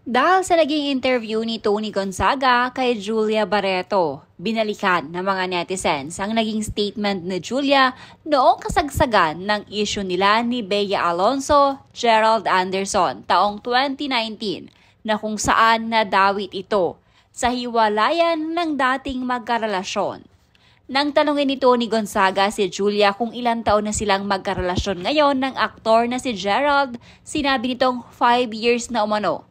Dahil sa naging interview ni Tony Gonzaga kay Julia Barreto, binalikan ng mga netizens ang naging statement ni Julia noong kasagsagan ng issue nila ni Bea Alonzo, Gerald Anderson taong 2019 na kung saan nadawit ito sa hiwalayan ng dating magkarelasyon. Nang tanungin ni Tony Gonzaga si Julia kung ilang taon na silang magkarelasyon ngayon ng aktor na si Gerald, sinabi nitong 5 years na umano.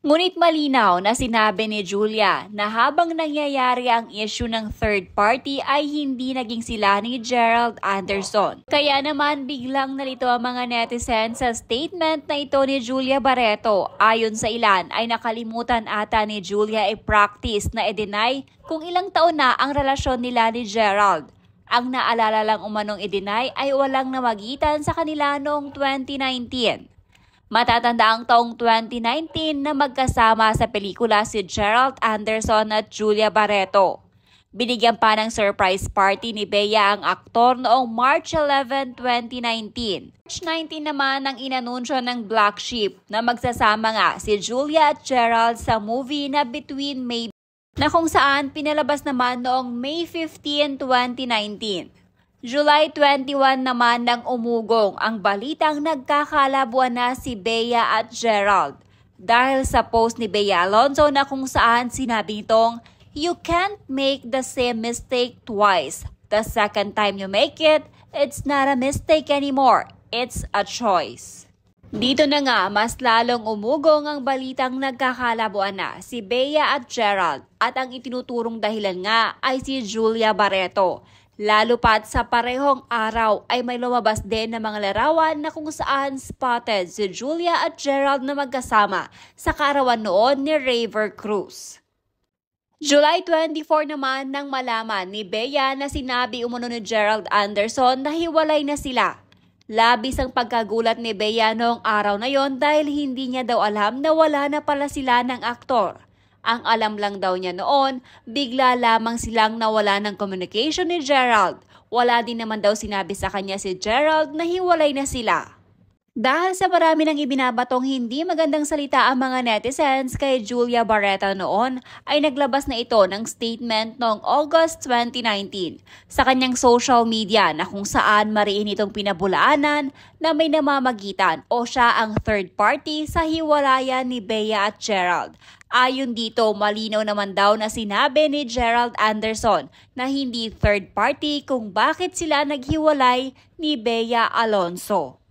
Ngunit malinaw na sinabi ni Julia na habang nangyayari ang issue ng third party ay hindi naging sila ni Gerald Anderson. Kaya naman biglang nalito ang mga netizens sa statement na ito ni Julia Barreto. Ayon sa ilan ay nakalimutan ata ni Julia i-practice na i-deny kung ilang taon na ang relasyon nila ni Gerald. Ang naalala lang umanong i-deny ay walang namagitan sa kanila noong 2019. Matatanda ang taong 2019 na magkasama sa pelikula si Gerald Anderson at Julia Barreto. Binigyan pa ng surprise party ni Bea ang aktor noong March 11, 2019. March 19 naman ang inanunsyo ng Black Sheep na magsasama nga si Julia at Gerald sa movie na Between May na kung saan pinalabas naman noong May 15, 2019. July 21 naman nang umugong ang balitang nagkakalabuan na si Bea at Gerald dahil sa post ni Bea Alonzo na kung saan sinabi nitong, "You can't make the same mistake twice. The second time you make it, it's not a mistake anymore. It's a choice." Dito na nga mas lalong umugong ang balitang nagkakalabuan na si Bea at Gerald at ang itinuturong dahilan nga ay si Julia Barreto. Lalo pat sa parehong araw ay may lumabas din na mga larawan na kung saan spotted si Julia at Gerald na magkasama sa kaarawan noon ni Raver Cruz. July 24 naman nang malaman ni Bea na sinabi umano ni Gerald Anderson na hiwalay na sila. Labis ang pagkagulat ni Bea noong araw na yon dahil hindi niya daw alam na wala na pala sila ng aktor. Ang alam lang daw niya noon, bigla lamang silang nawala ng communication ni Gerald. Wala din naman daw sinabi sa kanya si Gerald na hiwalay na sila. Dahil sa marami ng ibinabatong hindi magandang salita ang mga netizens kay Julia Barreto noon, ay naglabas na ito ng statement noong August 2019 sa kanyang social media na kung saan mariin itong pinabulaanan na may namamagitan o siya ang third party sa hiwalayan ni Bea at Gerald. Ayon dito, malinaw naman daw na sinabi ni Gerald Anderson na hindi third party kung bakit sila naghiwalay ni Bea Alonzo.